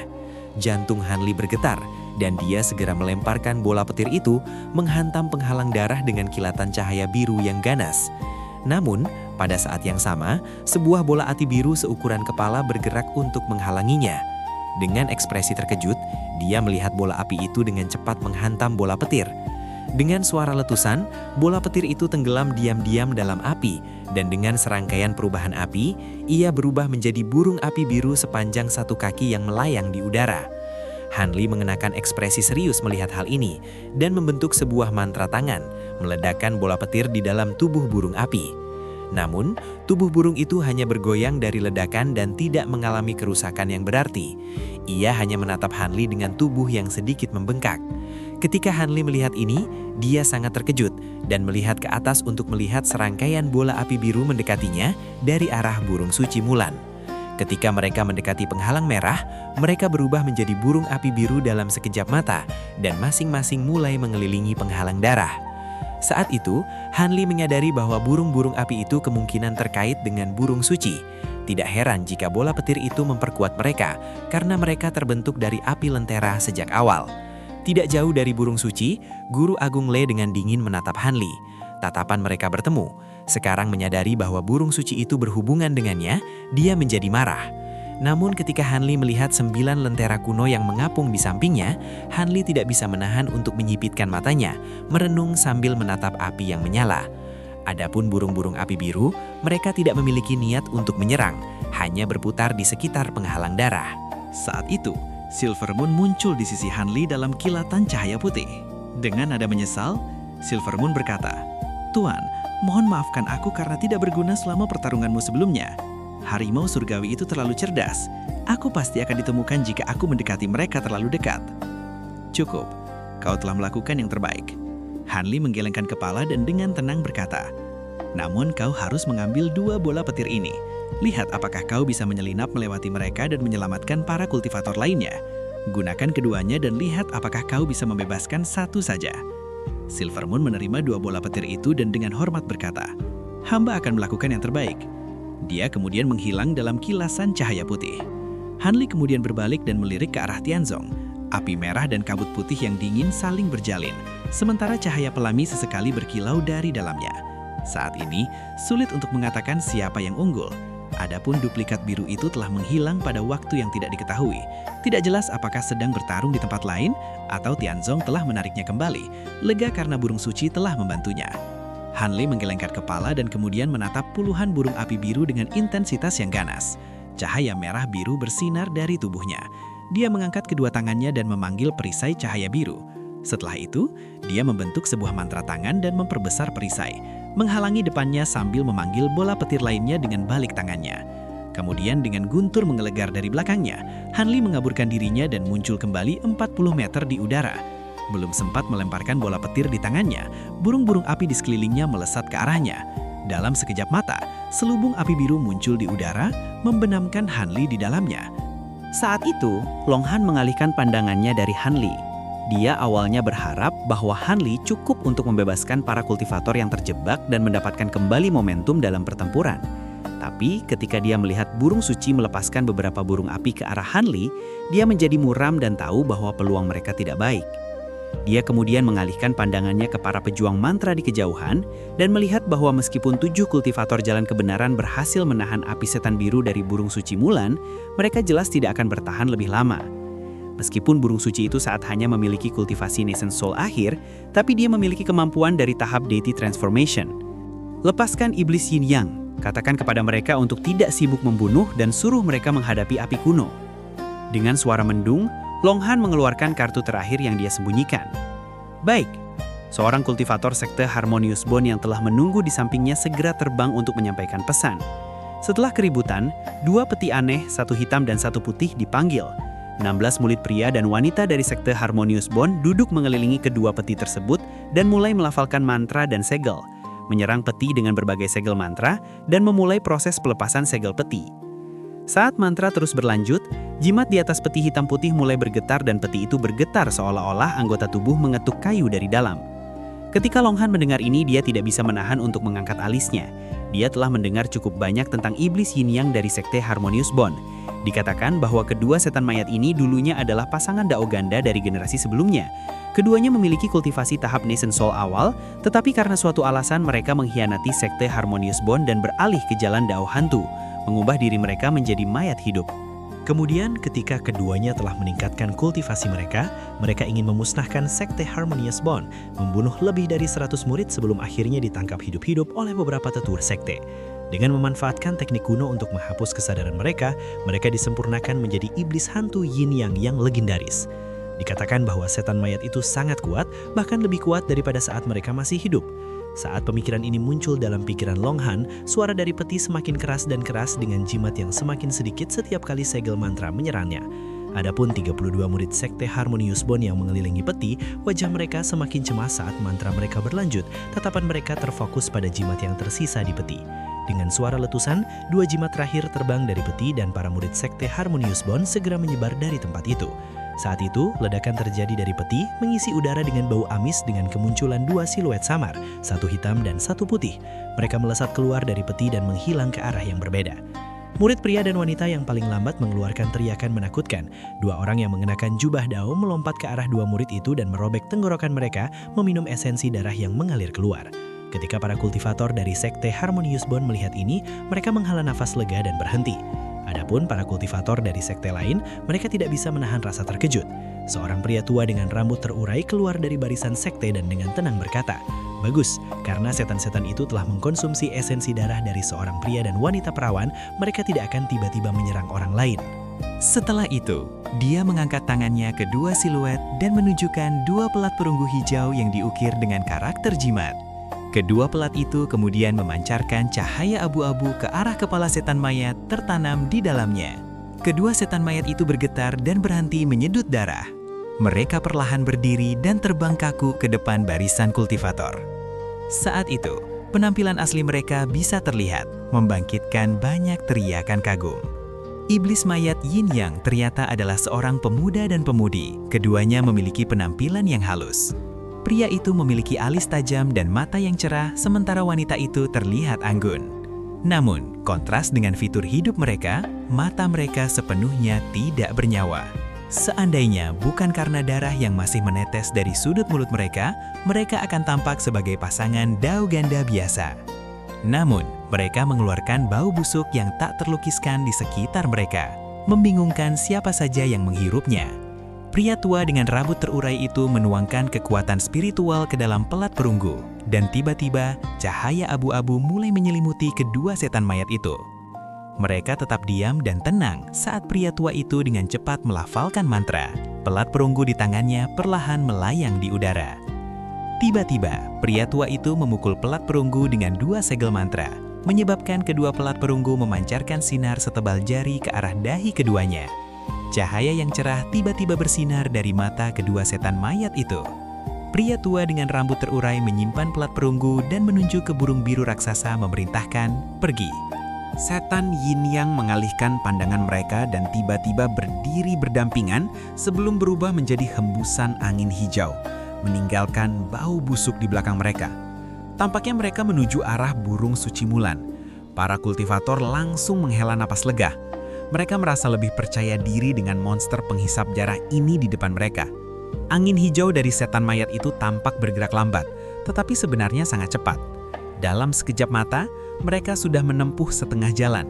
Jantung Hanli bergetar, dan dia segera melemparkan bola petir itu menghantam penghalang darah dengan kilatan cahaya biru yang ganas. Namun, pada saat yang sama, sebuah bola api biru seukuran kepala bergerak untuk menghalanginya. Dengan ekspresi terkejut, dia melihat bola api itu dengan cepat menghantam bola petir. Dengan suara letusan, bola petir itu tenggelam diam-diam dalam api, dan dengan serangkaian perubahan api, ia berubah menjadi burung api biru sepanjang 1 kaki yang melayang di udara. Hanli mengenakan ekspresi serius melihat hal ini, dan membentuk sebuah mantra tangan, meledakkan bola petir di dalam tubuh burung api. Namun, tubuh burung itu hanya bergoyang dari ledakan dan tidak mengalami kerusakan yang berarti. Ia hanya menatap Hanli dengan tubuh yang sedikit membengkak. Ketika Hanli melihat ini, dia sangat terkejut dan melihat ke atas untuk melihat serangkaian bola api biru mendekatinya dari arah burung suci Mulan. Ketika mereka mendekati penghalang merah, mereka berubah menjadi burung api biru dalam sekejap mata dan masing-masing mulai mengelilingi penghalang darah. Saat itu, Hanli menyadari bahwa burung-burung api itu kemungkinan terkait dengan burung suci. Tidak heran jika bola petir itu memperkuat mereka karena mereka terbentuk dari api lentera sejak awal. Tidak jauh dari burung suci, Guru Agung Le dengan dingin menatap Hanli. Tatapan mereka bertemu. Sekarang menyadari bahwa burung suci itu berhubungan dengannya, dia menjadi marah. Namun ketika Hanli melihat 9 lentera kuno yang mengapung di sampingnya, Hanli tidak bisa menahan untuk menyipitkan matanya, merenung sambil menatap api yang menyala. Adapun burung-burung api biru, mereka tidak memiliki niat untuk menyerang, hanya berputar di sekitar penghalang darah. Saat itu, Silver Moon muncul di sisi Hanli dalam kilatan cahaya putih. Dengan nada menyesal, Silver Moon berkata, "Tuan, mohon maafkan aku karena tidak berguna selama pertarunganmu sebelumnya. Harimau surgawi itu terlalu cerdas. Aku pasti akan ditemukan jika aku mendekati mereka terlalu dekat." "Cukup, kau telah melakukan yang terbaik." Hanli menggelengkan kepala dan dengan tenang berkata, "Namun kau harus mengambil 2 bola petir ini. Lihat apakah kau bisa menyelinap melewati mereka dan menyelamatkan para kultivator lainnya. Gunakan keduanya dan lihat apakah kau bisa membebaskan 1 saja." Silver Moon menerima 2 bola petir itu dan dengan hormat berkata, "Hamba akan melakukan yang terbaik." Dia kemudian menghilang dalam kilasan cahaya putih. Hanli kemudian berbalik dan melirik ke arah Tianzong. Api merah dan kabut putih yang dingin saling berjalin, sementara cahaya pelangi sesekali berkilau dari dalamnya. Saat ini, sulit untuk mengatakan siapa yang unggul. Adapun duplikat biru itu telah menghilang pada waktu yang tidak diketahui. Tidak jelas apakah sedang bertarung di tempat lain atau Tianzong telah menariknya kembali, lega karena burung suci telah membantunya. Hanli menggelengkan kepala dan kemudian menatap puluhan burung api biru dengan intensitas yang ganas. Cahaya merah biru bersinar dari tubuhnya. Dia mengangkat kedua tangannya dan memanggil perisai cahaya biru. Setelah itu, dia membentuk sebuah mantra tangan dan memperbesar perisai, menghalangi depannya sambil memanggil bola petir lainnya dengan balik tangannya. Kemudian dengan guntur menggelegar dari belakangnya, Hanli mengaburkan dirinya dan muncul kembali 40 meter di udara. Belum sempat melemparkan bola petir di tangannya, burung-burung api di sekelilingnya melesat ke arahnya. Dalam sekejap mata, selubung api biru muncul di udara, membenamkan Hanli di dalamnya. Saat itu, Long Han mengalihkan pandangannya dari Hanli. Dia awalnya berharap bahwa Hanli cukup untuk membebaskan para kultivator yang terjebak dan mendapatkan kembali momentum dalam pertempuran. Tapi ketika dia melihat burung suci melepaskan beberapa burung api ke arah Hanli, dia menjadi muram dan tahu bahwa peluang mereka tidak baik. Dia kemudian mengalihkan pandangannya ke para pejuang mantra di kejauhan dan melihat bahwa meskipun 7 kultivator jalan kebenaran berhasil menahan api setan biru dari burung suci Mulan, mereka jelas tidak akan bertahan lebih lama. Meskipun burung suci itu saat hanya memiliki kultivasi Nascent Soul akhir, tapi dia memiliki kemampuan dari tahap Deity Transformation. Lepaskan iblis Yin Yang, katakan kepada mereka untuk tidak sibuk membunuh dan suruh mereka menghadapi api kuno. Dengan suara mendung, Long Han mengeluarkan kartu terakhir yang dia sembunyikan. Baik, seorang kultivator sekte Harmonious Bond yang telah menunggu di sampingnya segera terbang untuk menyampaikan pesan. Setelah keributan, 2 peti aneh, 1 hitam dan 1 putih dipanggil. 16 murid pria dan wanita dari sekte Harmonious Bond duduk mengelilingi kedua peti tersebut dan mulai melafalkan mantra dan segel, menyerang peti dengan berbagai segel mantra dan memulai proses pelepasan segel peti. Saat mantra terus berlanjut, jimat di atas peti hitam putih mulai bergetar dan peti itu bergetar seolah-olah anggota tubuh mengetuk kayu dari dalam. Ketika Long Han mendengar ini, dia tidak bisa menahan untuk mengangkat alisnya. Dia telah mendengar cukup banyak tentang iblis Yin Yang dari sekte Harmonious Bond. Dikatakan bahwa kedua setan mayat ini dulunya adalah pasangan Dao Ganda dari generasi sebelumnya. Keduanya memiliki kultivasi tahap Nascent Soul awal, tetapi karena suatu alasan mereka mengkhianati sekte Harmonious Bond dan beralih ke jalan Dao Hantu, mengubah diri mereka menjadi mayat hidup. Kemudian ketika keduanya telah meningkatkan kultivasi mereka ingin memusnahkan sekte Harmonious Bond, membunuh lebih dari 100 murid sebelum akhirnya ditangkap hidup-hidup oleh beberapa tetua sekte. Dengan memanfaatkan teknik kuno untuk menghapus kesadaran mereka disempurnakan menjadi iblis hantu Yin Yang yang legendaris. Dikatakan bahwa setan mayat itu sangat kuat, bahkan lebih kuat daripada saat mereka masih hidup. Saat pemikiran ini muncul dalam pikiran Long Han, suara dari peti semakin keras dan keras dengan jimat yang semakin sedikit setiap kali segel mantra menyerangnya. Adapun 32 murid sekte Harmonious Bond yang mengelilingi peti, wajah mereka semakin cemas saat mantra mereka berlanjut, tatapan mereka terfokus pada jimat yang tersisa di peti. Dengan suara letusan, 2 jimat terakhir terbang dari peti dan para murid sekte Harmonious Bond segera menyebar dari tempat itu. Saat itu, ledakan terjadi dari peti, mengisi udara dengan bau amis dengan kemunculan 2 siluet samar, satu hitam dan satu putih. Mereka melesat keluar dari peti dan menghilang ke arah yang berbeda. Murid pria dan wanita yang paling lambat mengeluarkan teriakan menakutkan. 2 orang yang mengenakan jubah dao melompat ke arah 2 murid itu dan merobek tenggorokan mereka, meminum esensi darah yang mengalir keluar. Ketika para kultivator dari sekte Harmonious Bond melihat ini, mereka menghela nafas lega dan berhenti. Adapun para kultivator dari sekte lain, mereka tidak bisa menahan rasa terkejut. Seorang pria tua dengan rambut terurai keluar dari barisan sekte dan dengan tenang berkata, "Bagus, karena setan-setan itu telah mengkonsumsi esensi darah dari seorang pria dan wanita perawan, mereka tidak akan tiba-tiba menyerang orang lain." Setelah itu, dia mengangkat tangannya ke 2 siluet dan menunjukkan 2 pelat perunggu hijau yang diukir dengan karakter jimat. Kedua pelat itu kemudian memancarkan cahaya abu-abu ke arah kepala setan mayat tertanam di dalamnya. Kedua setan mayat itu bergetar dan berhenti menyedut darah. Mereka perlahan berdiri dan terbang kaku ke depan barisan kultivator. Saat itu, penampilan asli mereka bisa terlihat, membangkitkan banyak teriakan kagum. Iblis mayat Yin Yang ternyata adalah seorang pemuda dan pemudi. Keduanya memiliki penampilan yang halus. Pria itu memiliki alis tajam dan mata yang cerah, sementara wanita itu terlihat anggun. Namun, kontras dengan fitur hidup mereka, mata mereka sepenuhnya tidak bernyawa. Seandainya bukan karena darah yang masih menetes dari sudut mulut mereka, mereka akan tampak sebagai pasangan dao ganda biasa. Namun, mereka mengeluarkan bau busuk yang tak terlukiskan di sekitar mereka, membingungkan siapa saja yang menghirupnya. Pria tua dengan rambut terurai itu menuangkan kekuatan spiritual ke dalam pelat perunggu, dan tiba-tiba cahaya abu-abu mulai menyelimuti kedua setan mayat itu. Mereka tetap diam dan tenang saat pria tua itu dengan cepat melafalkan mantra. Pelat perunggu di tangannya perlahan melayang di udara. Tiba-tiba, pria tua itu memukul pelat perunggu dengan 2 segel mantra, menyebabkan kedua pelat perunggu memancarkan sinar setebal jari ke arah dahi keduanya. Cahaya yang cerah tiba-tiba bersinar dari mata kedua setan mayat itu. Pria tua dengan rambut terurai menyimpan pelat perunggu dan menunjuk ke burung biru raksasa memerintahkan, "Pergi." Setan Yin Yang mengalihkan pandangan mereka dan tiba-tiba berdiri berdampingan sebelum berubah menjadi hembusan angin hijau, meninggalkan bau busuk di belakang mereka. Tampaknya mereka menuju arah burung suci Mulan. Para kultivator langsung menghela napas lega. Mereka merasa lebih percaya diri dengan monster penghisap darah ini di depan mereka. Angin hijau dari setan mayat itu tampak bergerak lambat, tetapi sebenarnya sangat cepat. Dalam sekejap mata, mereka sudah menempuh setengah jalan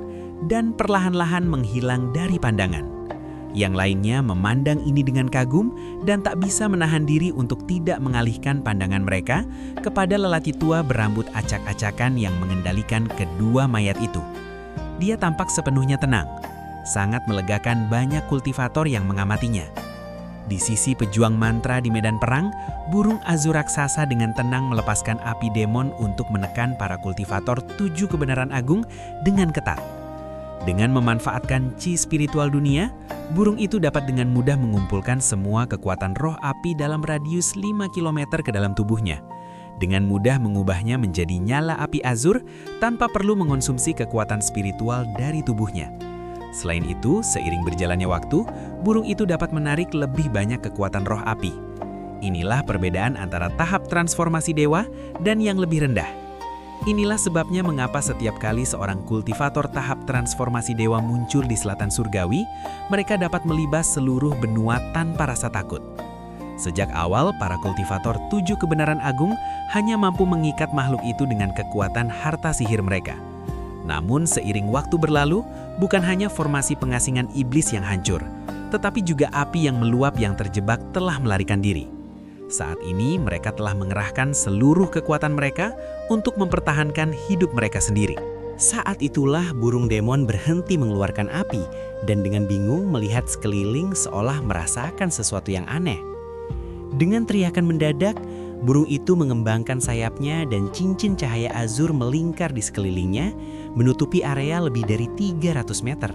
dan perlahan-lahan menghilang dari pandangan. Yang lainnya memandang ini dengan kagum dan tak bisa menahan diri untuk tidak mengalihkan pandangan mereka kepada lelaki tua berambut acak-acakan yang mengendalikan kedua mayat itu. Dia tampak sepenuhnya tenang, sangat melegakan banyak kultivator yang mengamatinya. Di sisi pejuang mantra di medan perang, burung azur raksasa dengan tenang melepaskan api demon untuk menekan para kultivator 7 kebenaran agung dengan ketat. Dengan memanfaatkan chi spiritual dunia, burung itu dapat dengan mudah mengumpulkan semua kekuatan roh api dalam radius 5 km ke dalam tubuhnya. Dengan mudah mengubahnya menjadi nyala api azur tanpa perlu mengonsumsi kekuatan spiritual dari tubuhnya. Selain itu, seiring berjalannya waktu, burung itu dapat menarik lebih banyak kekuatan roh api. Inilah perbedaan antara tahap transformasi dewa dan yang lebih rendah. Inilah sebabnya mengapa setiap kali seorang kultivator tahap transformasi dewa muncul di selatan surgawi, mereka dapat melibas seluruh benua tanpa rasa takut. Sejak awal, para kultivator 7 kebenaran agung hanya mampu mengikat makhluk itu dengan kekuatan harta sihir mereka. Namun seiring waktu berlalu, bukan hanya formasi pengasingan iblis yang hancur, tetapi juga api yang meluap yang terjebak telah melarikan diri. Saat ini mereka telah mengerahkan seluruh kekuatan mereka untuk mempertahankan hidup mereka sendiri. Saat itulah burung demon berhenti mengeluarkan api dan dengan bingung melihat sekeliling seolah merasakan sesuatu yang aneh. Dengan teriakan mendadak, burung itu mengembangkan sayapnya dan cincin cahaya azur melingkar di sekelilingnya, menutupi area lebih dari 300 meter.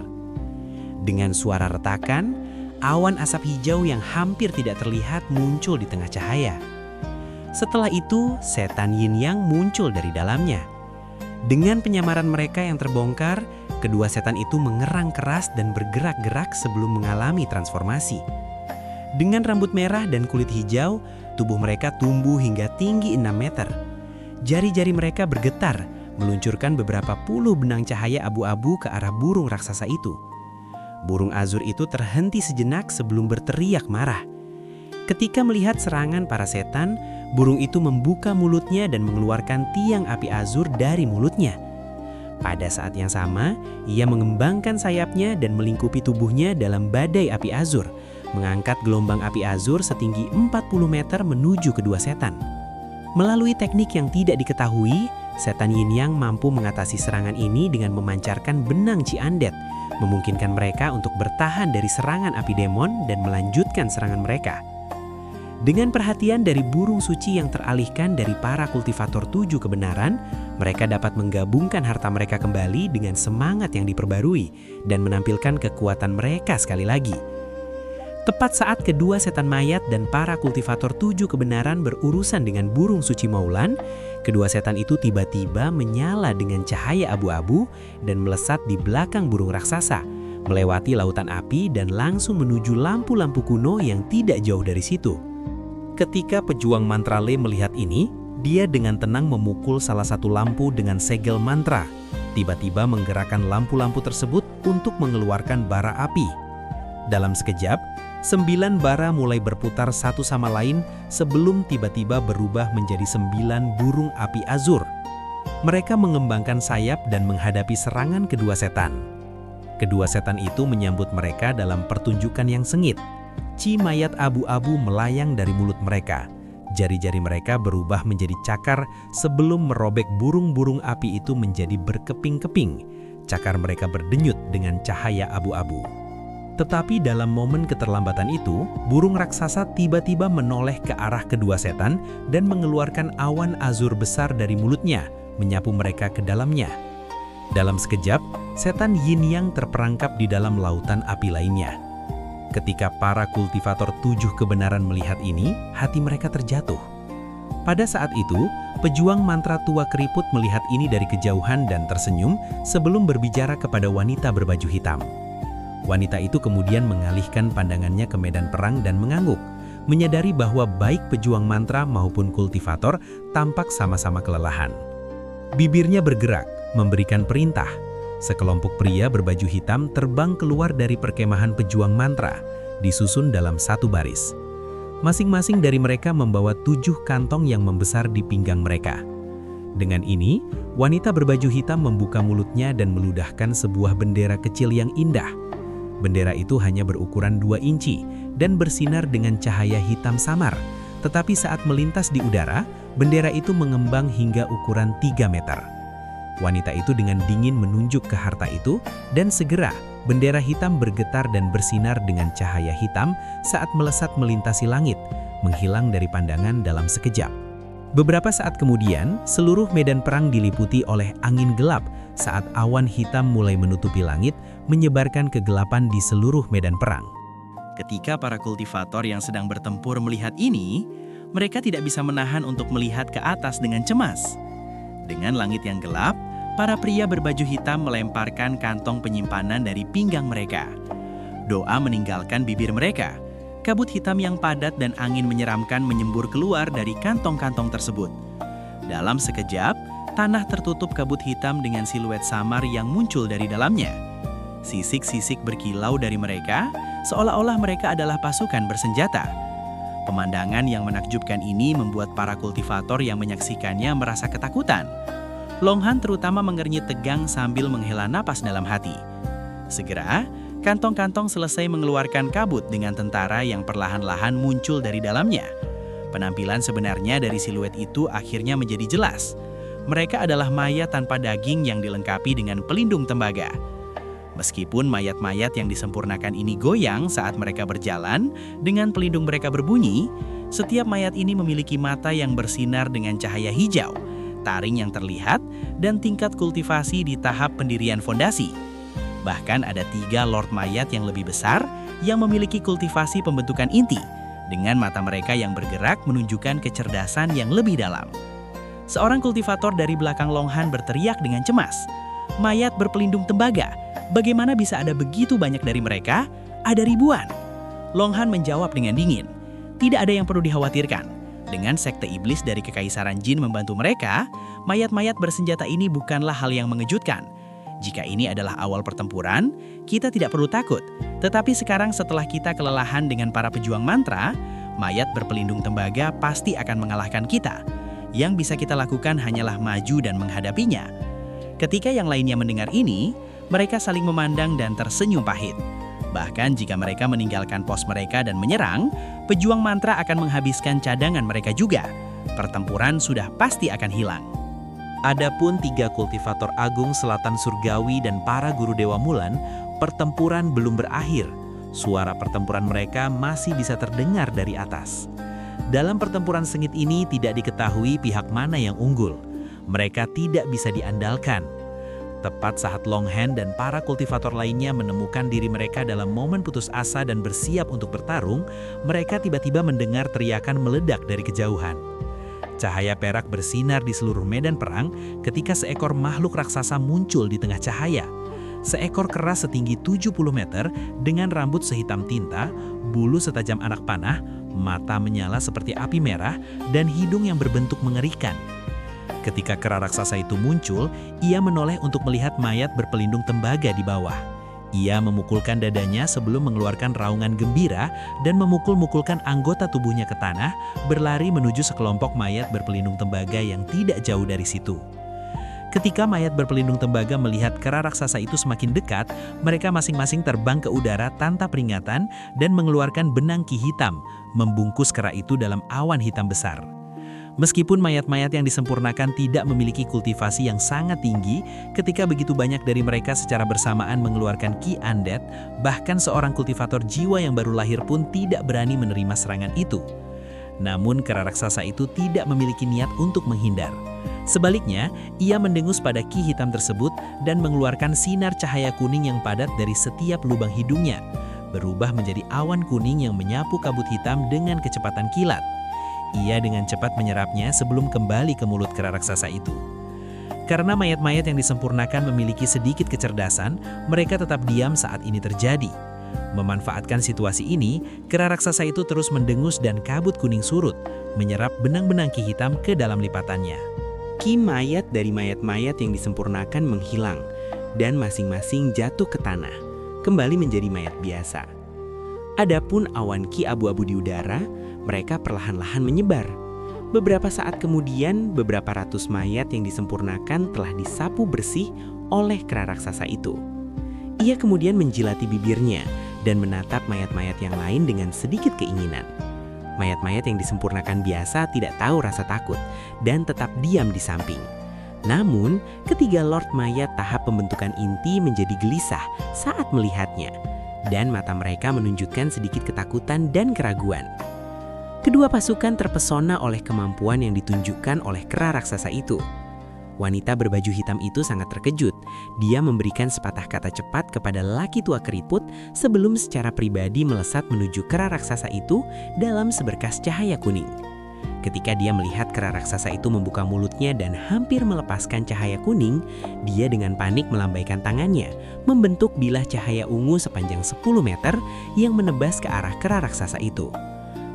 Dengan suara retakan, awan asap hijau yang hampir tidak terlihat muncul di tengah cahaya. Setelah itu, setan Yin Yang muncul dari dalamnya. Dengan penyamaran mereka yang terbongkar, kedua setan itu mengerang keras dan bergerak-gerak sebelum mengalami transformasi. Dengan rambut merah dan kulit hijau, tubuh mereka tumbuh hingga tinggi 6 meter. Jari-jari mereka bergetar, meluncurkan beberapa puluh benang cahaya abu-abu ke arah burung raksasa itu. Burung azur itu terhenti sejenak sebelum berteriak marah. Ketika melihat serangan para setan, burung itu membuka mulutnya dan mengeluarkan tiang api azur dari mulutnya. Pada saat yang sama, ia mengembangkan sayapnya dan melingkupi tubuhnya dalam badai api azur, mengangkat gelombang api azur setinggi 40 meter menuju kedua setan. Melalui teknik yang tidak diketahui, setan Yin Yang mampu mengatasi serangan ini dengan memancarkan benang Ciandet, memungkinkan mereka untuk bertahan dari serangan api demon dan melanjutkan serangan mereka. Dengan perhatian dari burung suci yang teralihkan dari para kultivator 7 kebenaran, mereka dapat menggabungkan harta mereka kembali dengan semangat yang diperbarui dan menampilkan kekuatan mereka sekali lagi. Tepat saat kedua setan mayat dan para kultivator 7 kebenaran berurusan dengan burung suci Maulan, kedua setan itu tiba-tiba menyala dengan cahaya abu-abu dan melesat di belakang burung raksasa, melewati lautan api dan langsung menuju lampu-lampu kuno yang tidak jauh dari situ. Ketika pejuang mantra Le melihat ini, dia dengan tenang memukul salah satu lampu dengan segel mantra, tiba-tiba menggerakkan lampu-lampu tersebut untuk mengeluarkan bara api. Dalam sekejap, 9 bara mulai berputar satu sama lain sebelum tiba-tiba berubah menjadi 9 burung api azur. Mereka mengembangkan sayap dan menghadapi serangan kedua setan. Kedua setan itu menyambut mereka dalam pertunjukan yang sengit. Ci mayat abu-abu melayang dari mulut mereka. Jari-jari mereka berubah menjadi cakar sebelum merobek burung-burung api itu menjadi berkeping-keping. Cakar mereka berdenyut dengan cahaya abu-abu. Tetapi dalam momen keterlambatan itu, burung raksasa tiba-tiba menoleh ke arah kedua setan dan mengeluarkan awan azur besar dari mulutnya, menyapu mereka ke dalamnya. Dalam sekejap, setan Yin Yang terperangkap di dalam lautan api lainnya. Ketika para kultivator 7 kebenaran melihat ini, hati mereka terjatuh. Pada saat itu, pejuang mantra tua keriput melihat ini dari kejauhan dan tersenyum sebelum berbicara kepada wanita berbaju hitam. Wanita itu kemudian mengalihkan pandangannya ke medan perang dan mengangguk, menyadari bahwa baik pejuang mantra maupun kultivator tampak sama-sama kelelahan. Bibirnya bergerak, memberikan perintah. Sekelompok pria berbaju hitam terbang keluar dari perkemahan pejuang mantra, disusun dalam satu baris. Masing-masing dari mereka membawa 7 kantong yang membesar di pinggang mereka. Dengan ini, wanita berbaju hitam membuka mulutnya dan meludahkan sebuah bendera kecil yang indah. Bendera itu hanya berukuran 2 inci dan bersinar dengan cahaya hitam samar. Tetapi saat melintas di udara, bendera itu mengembang hingga ukuran 3 meter. Wanita itu dengan dingin menunjuk ke harta itu, dan segera bendera hitam bergetar dan bersinar dengan cahaya hitam saat melesat melintasi langit, menghilang dari pandangan dalam sekejap. Beberapa saat kemudian, seluruh medan perang diliputi oleh angin gelap saat awan hitam mulai menutupi langit, menyebarkan kegelapan di seluruh medan perang. Ketika para kultivator yang sedang bertempur melihat ini, mereka tidak bisa menahan untuk melihat ke atas dengan cemas. Dengan langit yang gelap, para pria berbaju hitam melemparkan kantong penyimpanan dari pinggang mereka. Doa meninggalkan bibir mereka. Kabut hitam yang padat dan angin menyeramkan menyembur keluar dari kantong-kantong tersebut. Dalam sekejap, tanah tertutup kabut hitam dengan siluet samar yang muncul dari dalamnya. Sisik-sisik berkilau dari mereka, seolah-olah mereka adalah pasukan bersenjata. Pemandangan yang menakjubkan ini membuat para kultivator yang menyaksikannya merasa ketakutan. Longhan terutama mengernyit tegang sambil menghela napas dalam hati. Segera, kantong-kantong selesai mengeluarkan kabut dengan tentara yang perlahan-lahan muncul dari dalamnya. Penampilan sebenarnya dari siluet itu akhirnya menjadi jelas. Mereka adalah mayat tanpa daging yang dilengkapi dengan pelindung tembaga. Meskipun mayat-mayat yang disempurnakan ini goyang saat mereka berjalan, dengan pelindung mereka berbunyi, setiap mayat ini memiliki mata yang bersinar dengan cahaya hijau, taring yang terlihat, dan tingkat kultivasi di tahap pendirian fondasi. Bahkan ada 3 lord mayat yang lebih besar yang memiliki kultivasi pembentukan inti, dengan mata mereka yang bergerak menunjukkan kecerdasan yang lebih dalam. Seorang kultivator dari belakang Longhan berteriak dengan cemas, "Mayat berpelindung tembaga, bagaimana bisa ada begitu banyak dari mereka? Ada ribuan." Longhan menjawab dengan dingin, "Tidak ada yang perlu dikhawatirkan. Dengan sekte iblis dari Kekaisaran Jin membantu mereka, mayat-mayat bersenjata ini bukanlah hal yang mengejutkan. Jika ini adalah awal pertempuran, kita tidak perlu takut. Tetapi sekarang setelah kita kelelahan dengan para pejuang mantra, mayat berpelindung tembaga pasti akan mengalahkan kita. Yang bisa kita lakukan hanyalah maju dan menghadapinya." Ketika yang lainnya mendengar ini, mereka saling memandang dan tersenyum pahit. Bahkan jika mereka meninggalkan pos mereka dan menyerang, pejuang mantra akan menghabiskan cadangan mereka juga. Pertempuran sudah pasti akan hilang. Adapun 3 kultivator agung selatan surgawi dan para guru Dewa Mulan, pertempuran belum berakhir. Suara pertempuran mereka masih bisa terdengar dari atas. Dalam pertempuran sengit ini tidak diketahui pihak mana yang unggul. Mereka tidak bisa diandalkan. Tepat saat Longhan dan para kultivator lainnya menemukan diri mereka dalam momen putus asa dan bersiap untuk bertarung, mereka tiba-tiba mendengar teriakan meledak dari kejauhan. Cahaya perak bersinar di seluruh medan perang ketika seekor makhluk raksasa muncul di tengah cahaya. Seekor kera setinggi 70 meter dengan rambut sehitam tinta, bulu setajam anak panah, mata menyala seperti api merah, dan hidung yang berbentuk mengerikan. Ketika kera raksasa itu muncul, ia menoleh untuk melihat mayat berpelindung tembaga di bawah. Ia memukulkan dadanya sebelum mengeluarkan raungan gembira dan memukul-mukulkan anggota tubuhnya ke tanah, berlari menuju sekelompok mayat berpelindung tembaga yang tidak jauh dari situ. Ketika mayat berpelindung tembaga melihat kera raksasa itu semakin dekat, mereka masing-masing terbang ke udara tanpa peringatan dan mengeluarkan benang ki hitam, membungkus kera itu dalam awan hitam besar. Meskipun mayat-mayat yang disempurnakan tidak memiliki kultivasi yang sangat tinggi, ketika begitu banyak dari mereka secara bersamaan mengeluarkan ki undead, bahkan seorang kultivator jiwa yang baru lahir pun tidak berani menerima serangan itu. Namun kera raksasa itu tidak memiliki niat untuk menghindar. Sebaliknya, ia mendengus pada ki hitam tersebut dan mengeluarkan sinar cahaya kuning yang padat dari setiap lubang hidungnya, berubah menjadi awan kuning yang menyapu kabut hitam dengan kecepatan kilat. Ia dengan cepat menyerapnya sebelum kembali ke mulut kera raksasa itu. Karena mayat-mayat yang disempurnakan memiliki sedikit kecerdasan, mereka tetap diam saat ini terjadi. Memanfaatkan situasi ini, kera raksasa itu terus mendengus dan kabut kuning surut, menyerap benang-benang ki hitam ke dalam lipatannya. Ki mayat dari mayat-mayat yang disempurnakan menghilang, dan masing-masing jatuh ke tanah, kembali menjadi mayat biasa. Adapun awan ki abu-abu di udara, mereka perlahan-lahan menyebar. Beberapa saat kemudian, beberapa ratus mayat yang disempurnakan telah disapu bersih oleh kera raksasa itu. Ia kemudian menjilati bibirnya dan menatap mayat-mayat yang lain dengan sedikit keinginan. Mayat-mayat yang disempurnakan biasa tidak tahu rasa takut dan tetap diam di samping. Namun, ketiga lord mayat tahap pembentukan inti menjadi gelisah saat melihatnya, dan mata mereka menunjukkan sedikit ketakutan dan keraguan. Kedua pasukan terpesona oleh kemampuan yang ditunjukkan oleh kera raksasa itu. Wanita berbaju hitam itu sangat terkejut. Dia memberikan sepatah kata cepat kepada laki tua keriput sebelum secara pribadi melesat menuju kera raksasa itu dalam seberkas cahaya kuning. Ketika dia melihat kera raksasa itu membuka mulutnya dan hampir melepaskan cahaya kuning, dia dengan panik melambaikan tangannya, membentuk bilah cahaya ungu sepanjang 10 meter yang menebas ke arah kera raksasa itu.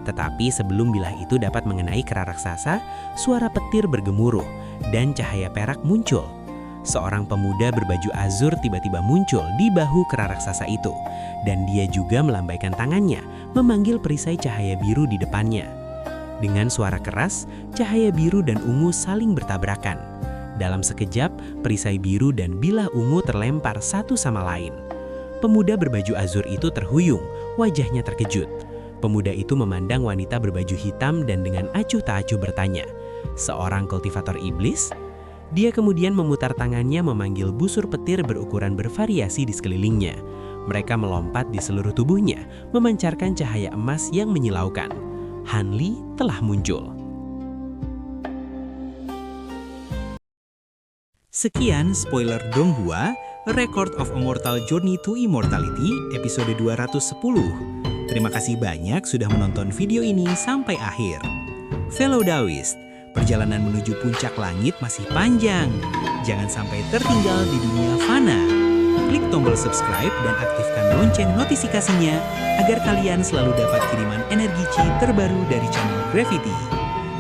Tetapi sebelum bilah itu dapat mengenai kera raksasa, suara petir bergemuruh dan cahaya perak muncul. Seorang pemuda berbaju azur tiba-tiba muncul di bahu kera raksasa itu, dan dia juga melambaikan tangannya, memanggil perisai cahaya biru di depannya. Dengan suara keras, cahaya biru dan ungu saling bertabrakan. Dalam sekejap, perisai biru dan bilah ungu terlempar satu sama lain. Pemuda berbaju azur itu terhuyung, wajahnya terkejut. Pemuda itu memandang wanita berbaju hitam dan dengan acuh tak acuh bertanya, "Seorang kultivator iblis?" Dia kemudian memutar tangannya memanggil busur petir berukuran bervariasi di sekelilingnya. Mereka melompat di seluruh tubuhnya, memancarkan cahaya emas yang menyilaukan. Hanli telah muncul. Sekian spoiler Donghua, A Record of a Mortal Journey to Immortality, episode 210. Terima kasih banyak sudah menonton video ini sampai akhir. Fellow Daoist, perjalanan menuju puncak langit masih panjang. Jangan sampai tertinggal di dunia fana. Klik tombol subscribe dan aktifkan lonceng notifikasinya agar kalian selalu dapat kiriman energi Chi terbaru dari channel Gravity.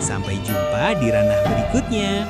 Sampai jumpa di ranah berikutnya.